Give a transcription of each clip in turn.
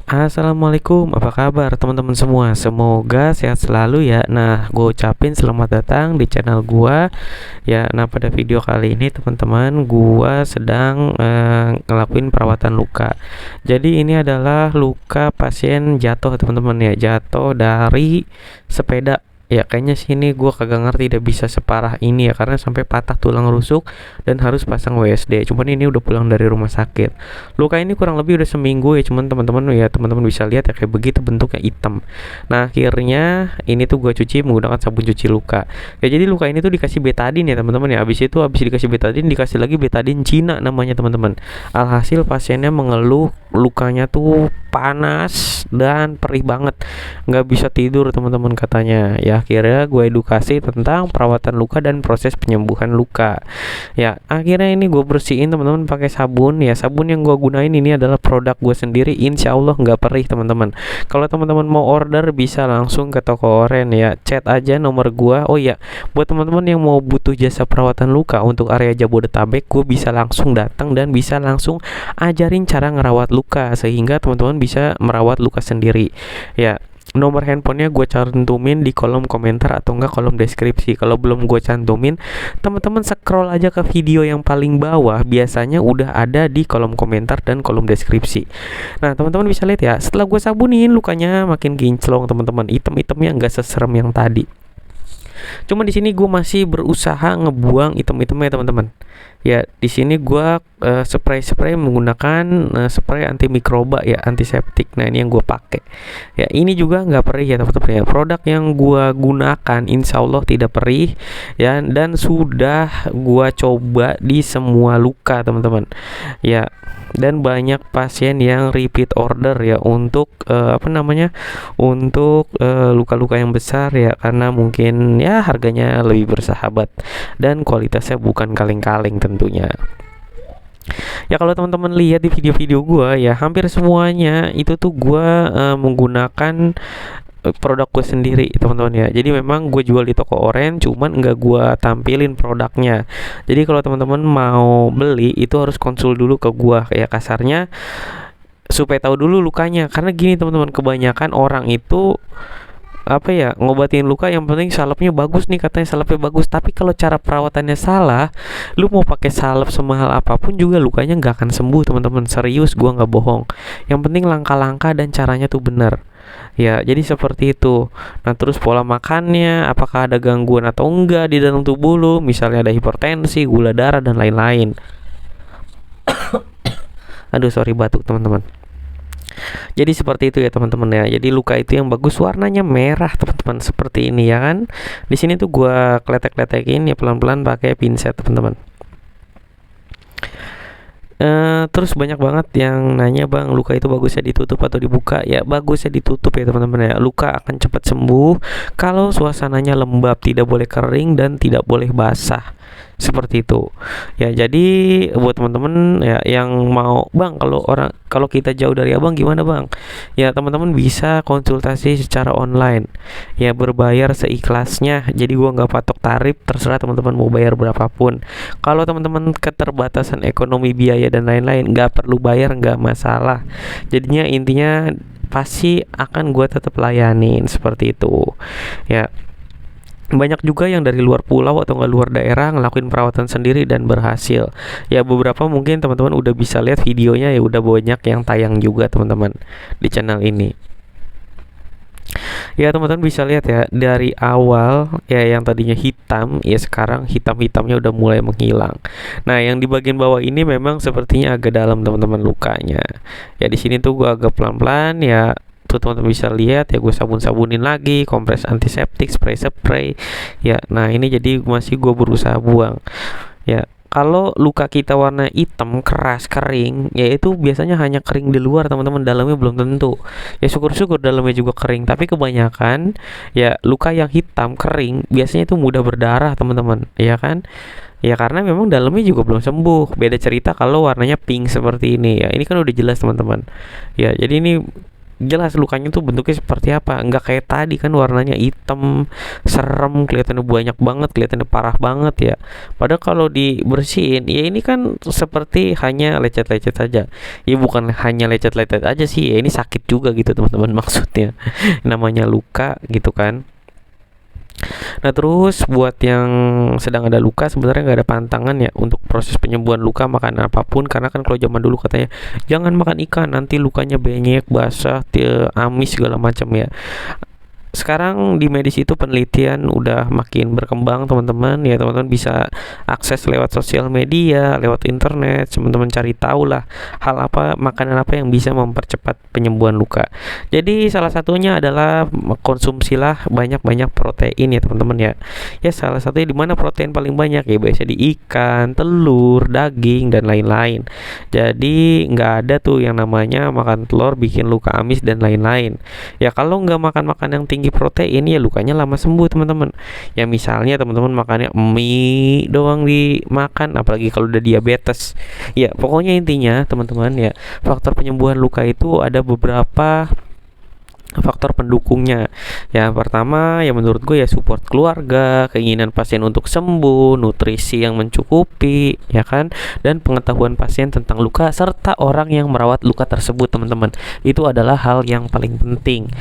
Assalamualaikum, apa kabar teman-teman semua? Semoga sehat selalu ya. Nah, gue ucapin selamat datang di channel gue ya. Nah, pada video kali ini teman-teman, gue sedang ngelakuin perawatan luka. Jadi ini adalah luka pasien jatuh teman-teman ya, jatuh dari sepeda. Ya kayaknya sini gue kagak ngerti tidak bisa separah ini ya, karena sampai patah tulang rusuk dan harus pasang WSD. Cuman ini udah pulang dari rumah sakit. Luka ini kurang lebih udah seminggu ya, cuman teman-teman bisa lihat ya kayak begitu, bentuknya hitam. Nah akhirnya ini tuh gue cuci menggunakan sabun cuci luka. Ya jadi luka ini tuh dikasih betadine ya teman-teman ya. Habis dikasih betadine, dikasih lagi betadine Cina namanya teman-teman. Alhasil pasiennya mengeluh lukanya tuh panas dan perih banget, nggak bisa tidur teman-teman katanya. Ya akhirnya gue edukasi tentang perawatan luka dan proses penyembuhan luka. Ya akhirnya ini gue bersihin teman-teman pakai sabun. Ya sabun yang gue gunain ini adalah produk gue sendiri, insya Allah nggak perih teman-teman. Kalau teman-teman mau order bisa langsung ke toko Oren ya, chat aja nomor gue. Oh ya, buat teman-teman yang mau butuh jasa perawatan luka untuk area Jabodetabek, gue bisa langsung datang dan bisa langsung ajarin cara ngerawat luka sehingga teman-teman bisa merawat luka sendiri. Ya, nomor handphonenya gue cantumin di kolom komentar atau enggak kolom deskripsi. Kalau belum gue cantumin, teman-teman scroll aja ke video yang paling bawah, biasanya udah ada di kolom komentar dan kolom deskripsi. Nah teman-teman bisa lihat ya, setelah gue sabunin lukanya makin kinclong teman-teman, item-itemnya nggak seserem yang tadi. Cuma di sini gue masih berusaha ngebuang item-itemnya teman-teman. Ya di sini gue spray menggunakan spray antimikroba ya, antiseptik. Nah ini yang gue pakai. Ya ini juga nggak perih ya teman-teman ya. Produk yang gue gunakan insya Allah tidak perih ya, dan sudah gue coba di semua luka teman-teman. Ya dan banyak pasien yang repeat order ya untuk untuk luka-luka yang besar ya, karena mungkin ya harganya lebih bersahabat dan kualitasnya bukan kaleng-kaleng tentunya. Ya kalau teman-teman lihat di video-video gue ya, hampir semuanya itu tuh gue menggunakan produk gue sendiri teman-teman ya. Jadi memang gue jual di toko Oren, cuman nggak gue tampilin produknya. Jadi kalau teman-teman mau beli itu harus konsul dulu ke gue, kayak kasarnya supaya tahu dulu lukanya. Karena gini teman-teman, kebanyakan orang itu ngobatin luka yang penting salepnya bagus nih, katanya salepnya bagus, tapi kalau cara perawatannya salah, lu mau pakai salep semahal apapun juga lukanya nggak akan sembuh teman-teman. Serius, gua nggak bohong. Yang penting langkah-langkah dan caranya tuh benar ya. Jadi seperti itu. Nah terus pola makannya, apakah ada gangguan atau enggak di dalam tubuh lu, misalnya ada hipertensi, gula darah dan lain-lain. Aduh sorry, batuk teman-teman. Jadi seperti itu ya teman-teman ya. Jadi luka itu yang bagus warnanya merah teman-teman, seperti ini ya kan. Di sini tuh gua kletek-kletekin ya pelan-pelan pakai pinset teman-teman. Terus banyak banget yang nanya, bang luka itu bagusnya ditutup atau dibuka? Ya bagusnya ditutup ya teman-teman ya. Luka akan cepat sembuh kalau suasananya lembab, tidak boleh kering dan tidak boleh basah, seperti itu ya. Jadi buat teman-teman ya yang mau, bang kalau kita jauh dari abang gimana bang, ya teman-teman bisa konsultasi secara online ya, berbayar seikhlasnya. Jadi gua nggak patok tarif, terserah teman-teman mau bayar berapapun. Kalau teman-teman keterbatasan ekonomi, biaya dan lain-lain, nggak perlu bayar, nggak masalah. Jadinya intinya pasti akan gua tetap layanin, seperti itu ya. Banyak juga yang dari luar pulau atau nggak luar daerah ngelakuin perawatan sendiri dan berhasil ya. Beberapa mungkin teman-teman udah bisa lihat videonya ya, udah banyak yang tayang juga teman-teman di channel ini ya. Teman-teman bisa lihat ya, dari awal ya yang tadinya hitam ya sekarang hitam-hitamnya udah mulai menghilang. Nah yang di bagian bawah ini memang sepertinya agak dalam teman-teman lukanya ya. Di sini tuh gua agak pelan-pelan ya, tuh teman-teman bisa lihat ya, gue sabun-sabunin lagi, kompres antiseptik, spray ya. Nah ini jadi masih gue berusaha buang ya. Kalau luka kita warna hitam keras kering ya, itu biasanya hanya kering di luar teman-teman, dalamnya belum tentu ya. Syukur-syukur dalamnya juga kering, tapi kebanyakan ya luka yang hitam kering biasanya itu mudah berdarah teman-teman ya kan. Ya karena memang dalamnya juga belum sembuh. Beda cerita kalau warnanya pink seperti ini ya, ini kan udah jelas teman-teman ya. Jadi ini jelas lukanya tuh bentuknya seperti apa, nggak kayak tadi kan warnanya hitam serem, kelihatannya banyak banget, kelihatannya parah banget ya. Padahal kalau dibersihin ya ini kan seperti hanya lecet-lecet saja. Ya bukan hanya lecet-lecet aja sih ya, ini sakit juga gitu teman-teman maksudnya. Namanya luka gitu kan. Nah terus buat yang sedang ada luka sebenarnya nggak ada pantangan ya untuk proses penyembuhan luka makan apapun, karena kan kalau zaman dulu katanya jangan makan ikan nanti lukanya benyek, basah, amis segala macam ya. Sekarang di medis itu penelitian udah makin berkembang teman-teman ya, teman-teman bisa akses lewat sosial media, lewat internet, teman-teman cari tahu lah hal apa, makanan apa yang bisa mempercepat penyembuhan luka. Jadi salah satunya adalah konsumsilah banyak-banyak protein ya teman-teman ya. Ya salah satunya di mana protein paling banyak ya biasanya di ikan, telur, daging dan lain-lain. Jadi nggak ada tuh yang namanya makan telur bikin luka amis dan lain-lain. Ya kalau nggak makan makan yang tinggi protein ya lukanya lama sembuh teman-teman. Ya misalnya teman-teman makannya mie doang dimakan, apalagi kalau udah diabetes. Ya pokoknya intinya teman-teman ya, faktor penyembuhan luka itu ada beberapa faktor pendukungnya. Ya pertama ya menurut gue ya support keluarga, keinginan pasien untuk sembuh, nutrisi yang mencukupi ya kan, dan pengetahuan pasien tentang luka serta orang yang merawat luka tersebut teman-teman. Itu adalah hal yang paling penting.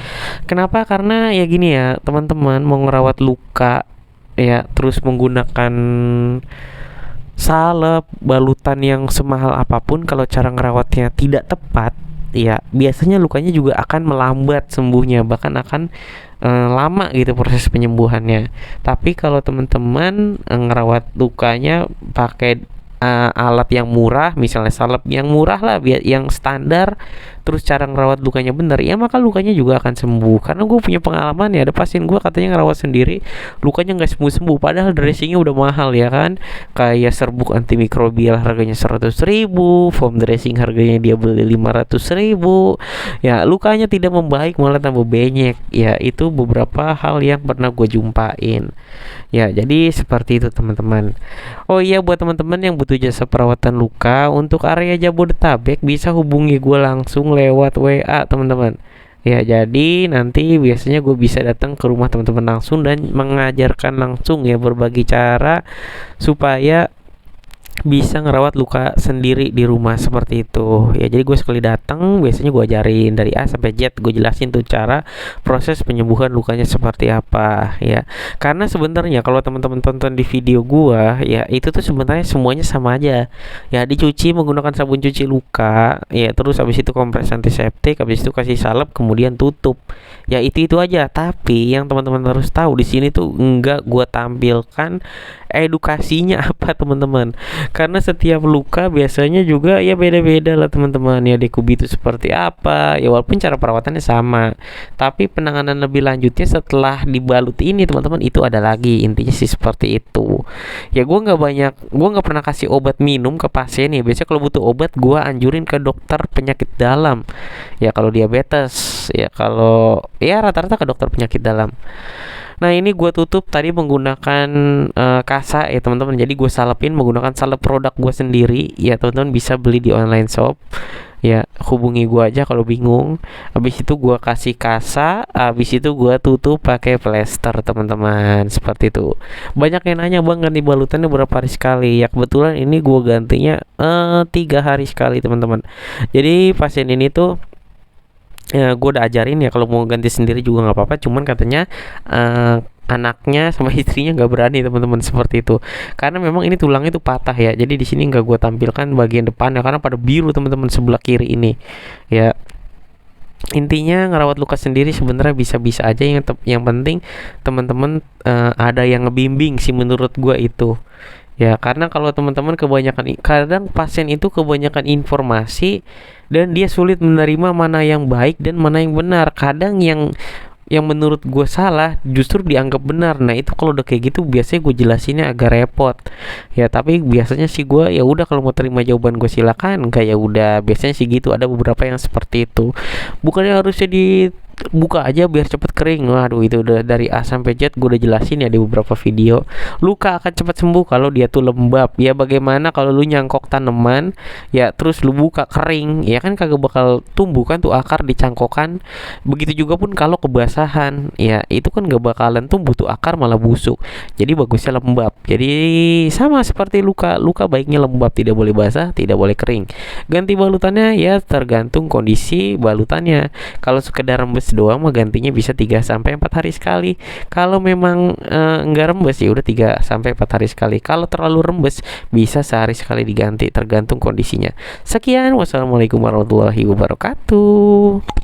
Kenapa? Karena ya gini ya teman-teman, mau ngerawat luka ya terus menggunakan salep, balutan yang semahal apapun, kalau cara ngerawatnya tidak tepat ya biasanya lukanya juga akan melambat sembuhnya, bahkan akan lama gitu proses penyembuhannya. Tapi kalau teman-teman ngerawat lukanya pakai alat yang murah, misalnya salep yang murah lah, yang standar, terus cara ngerawat lukanya bener, ya maka lukanya juga akan sembuh. Karena gue punya pengalaman ya, ada pasien gue katanya ngerawat sendiri, lukanya nggak sembuh-sembuh, padahal dressingnya udah mahal ya kan, kayak serbuk antimikrobial harganya 100.000, foam dressing harganya dia beli 500.000, ya lukanya tidak membaik malah tambah benyek. Ya itu beberapa hal yang pernah gue jumpain. Ya jadi seperti itu teman-teman. Oh iya, buat teman-teman yang butuh jasa perawatan luka untuk area Jabodetabek bisa hubungi gue langsung lewat WA teman-teman. Ya jadi nanti biasanya gue bisa datang ke rumah teman-teman langsung dan mengajarkan langsung ya berbagi cara supaya bisa ngerawat luka sendiri di rumah seperti itu ya. Jadi gue sekali datang biasanya gue ajarin dari A sampai Z, gue jelasin tuh cara proses penyembuhan lukanya seperti apa ya. Karena sebenarnya kalau teman-teman tonton di video gue ya, itu tuh sebenarnya semuanya sama aja ya, dicuci menggunakan sabun cuci luka ya, terus habis itu kompres antiseptik, habis itu kasih salep, kemudian tutup ya, itu aja. Tapi yang teman-teman harus tahu di sini tuh enggak gue tampilkan edukasinya apa teman-teman, karena setiap luka biasanya juga ya beda-beda lah teman-teman ya, dekubit itu seperti apa ya, walaupun cara perawatannya sama, tapi penanganan lebih lanjutnya setelah dibalut ini teman-teman itu ada lagi. Intinya sih seperti itu ya. Gue nggak pernah kasih obat minum ke pasien ya. Biasanya kalau butuh obat gue anjurin ke dokter penyakit dalam ya, kalau diabetes ya, kalau ya rata-rata ke dokter penyakit dalam. Nah ini gue tutup tadi menggunakan kasa ya teman-teman. Jadi gue salepin menggunakan salep produk gue sendiri ya, teman-teman bisa beli di online shop ya, hubungi gue aja kalau bingung. Habis itu gue kasih kasa, habis itu gue tutup pakai plester teman-teman, seperti itu. Banyak yang nanya, bang ganti balutannya berapa hari sekali? Ya kebetulan ini gue gantinya 3 hari sekali teman-teman. Jadi pasien ini tuh ya gue udah ajarin ya, kalau mau ganti sendiri juga nggak apa-apa, cuman katanya anaknya sama istrinya nggak berani teman-teman, seperti itu. Karena memang ini tulangnya itu patah ya, jadi di sini nggak gue tampilkan bagian depannya karena pada biru teman-teman sebelah kiri ini ya. Intinya ngerawat luka sendiri sebenarnya bisa-bisa aja, yang penting teman-teman ada yang ngebimbing sih menurut gue itu ya. Karena kalau teman-teman kadang pasien itu kebanyakan informasi dan dia sulit menerima mana yang baik dan mana yang benar. Kadang yang menurut gue salah justru dianggap benar. Nah itu kalau udah kayak gitu biasanya gue jelasinnya agak repot ya. Tapi biasanya sih gue ya udah, kalau mau terima jawaban gue silakan, enggak ya udah, biasanya sih gitu. Ada beberapa yang seperti itu, bukannya harusnya buka aja biar cepet kering. Waduh, itu udah dari A sampai Z gue udah jelasin ya di beberapa video. Luka akan cepat sembuh kalau dia tuh lembab. Ya bagaimana kalau lu nyangkok tanaman ya terus lu buka kering, ya kan kagak bakal tumbuh kan tuh akar di cangkokan. Begitu juga pun kalau kebasahan, ya itu kan gak bakalan tumbuh tuh akar, malah busuk. Jadi bagusnya lembab. Jadi sama seperti luka, luka baiknya lembab, tidak boleh basah, tidak boleh kering. Ganti balutannya ya tergantung kondisi balutannya. Kalau sekedar rembes doang mah gantinya bisa 3 sampai 4 hari sekali. Kalau memang enggak rembes ya udah 3 sampai 4 hari sekali. Kalau terlalu rembes bisa sehari sekali diganti, tergantung kondisinya. Sekian, wassalamualaikum warahmatullahi wabarakatuh.